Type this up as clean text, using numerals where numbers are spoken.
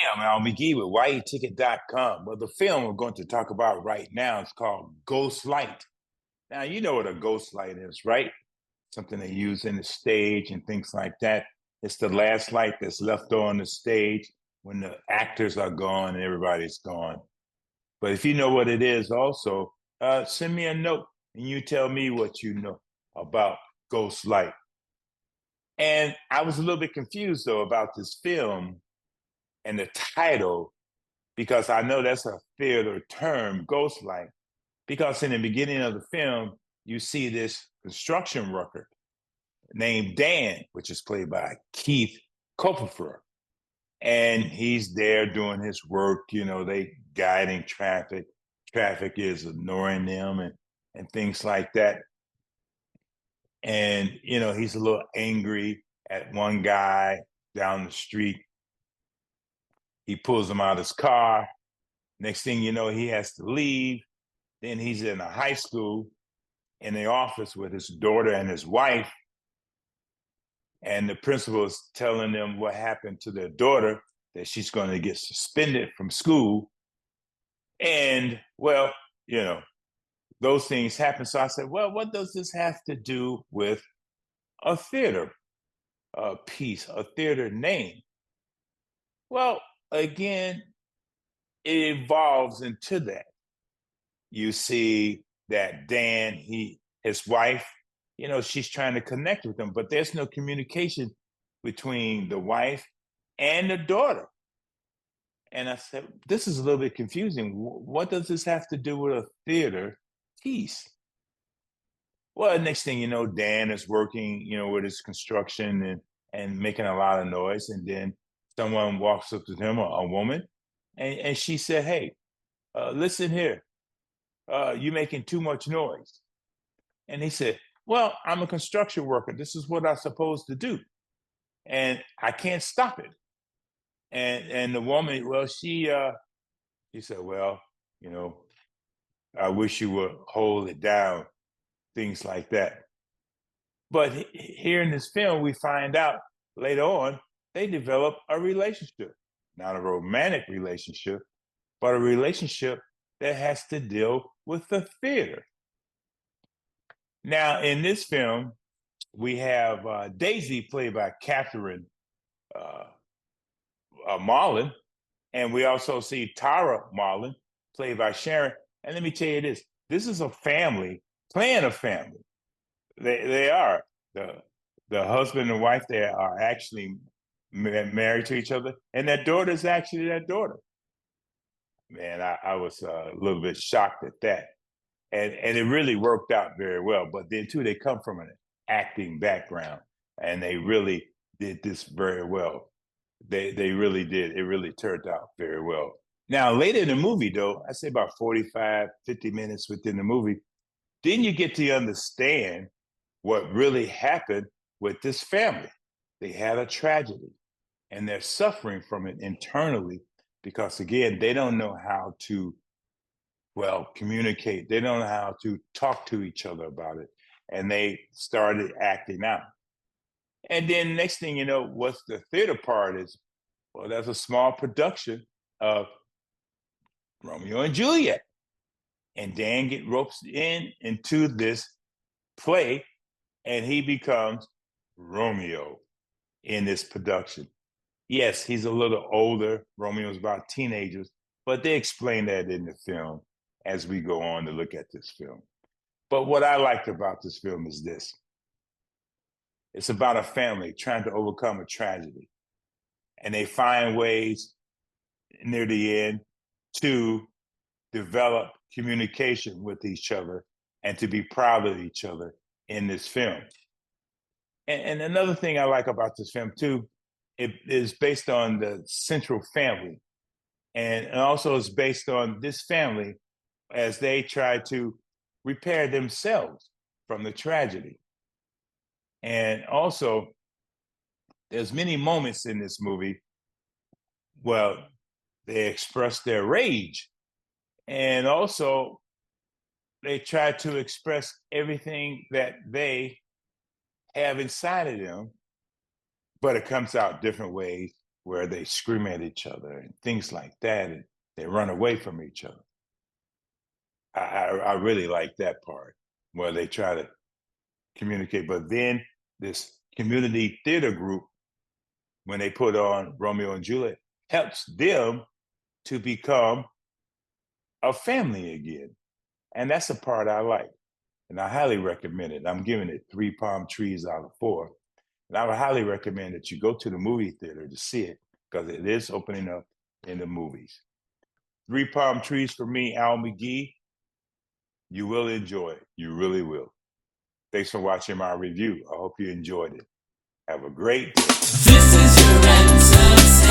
I'm Al McGee with YETicket.com. Well, the film we're going to talk about right now is called Ghostlight. Now, you know what a ghost light is, right? Something they use in the stage and things like that. It's the last light that's left on the stage when the actors are gone and everybody's gone. But if you know what it is also, send me a note and you tell me what you know about Ghostlight. And I was a little bit confused, though, about this film and the title because I know that's a theater term, ghostlight, because in the beginning of the film, you see this construction worker named Dan, which is played by Keith Kupferer. And he's there doing his work, they guiding traffic. Traffic is ignoring them and things like that. And, he's a little angry at one guy down the street. He pulls him out of his car. Next thing you know, he has to leave. Then he's in a high school in the office with his daughter and his wife. And the principal is telling them what happened to their daughter, that she's going to get suspended from school. And, well, those things happen. So I said, well, what does this have to do with a theater piece, a theater name? Well, again, it evolves into that. You see that Dan, his wife, she's trying to connect with him, but there's no communication between the wife and the daughter. And I said, this is a little bit confusing. What does this have to do with a theater piece? Well, next thing you know, Dan is working, with his construction and making a lot of noise. And then someone walks up to him, a woman, and she said, hey, listen here. You're making too much noise. And he said, well, I'm a construction worker. This is what I'm supposed to do. And I can't stop it. And the woman, well, she said, well, I wish you would hold it down, things like that. But here in this film, we find out later on, they develop a relationship, not a romantic relationship, but a relationship that has to deal with the theater. Now, in this film, we have Daisy, played by Catherine Marlin, and we also see Tara Marlin, played by Sharon. And let me tell you this is a family playing a family. They are. The husband and wife, they are actually married to each other, and their daughter is actually their daughter. Man, I was a little bit shocked at that. And it really worked out very well. But then too, they come from an acting background, and they really did this very well. They really did. It really turned out very well. Now, later in the movie, though, I say about 45, 50 minutes within the movie, then you get to understand what really happened with this family. They had a tragedy, and they're suffering from it internally because, again, they don't know how to communicate. They don't know how to talk to each other about it. And they started acting out. And then next thing you know, what's the theater part is, well, there's a small production of Romeo and Juliet. And Dan get roped into this play, and he becomes Romeo in this production. Yes, he's a little older. Romeo's about teenagers, but they explain that in the film as we go on to look at this film. But what I liked about this film is this. It's about a family trying to overcome a tragedy. And they find ways near the end to develop communication with each other and to be proud of each other in this film. And another thing I like about this film too, it is based on the central family. And also it's based on this family as they try to repair themselves from the tragedy. And also, there's many moments in this movie, well, they express their rage. And also, they try to express everything that they have inside of them, but it comes out different ways where they scream at each other and things like that, and they run away from each other. I really like that part where they try to communicate. But then this community theater group, when they put on Romeo and Juliet, helps them to become a family again. And that's the part I like. And I highly recommend it. I'm giving it 3 palm trees out of 4. And I would highly recommend that you go to the movie theater to see it because it is opening up in the movies. 3 palm trees for me, Al McGee. You will enjoy it. You really will. Thanks for watching my review. I hope you enjoyed it. Have a great day. This is your entertainment.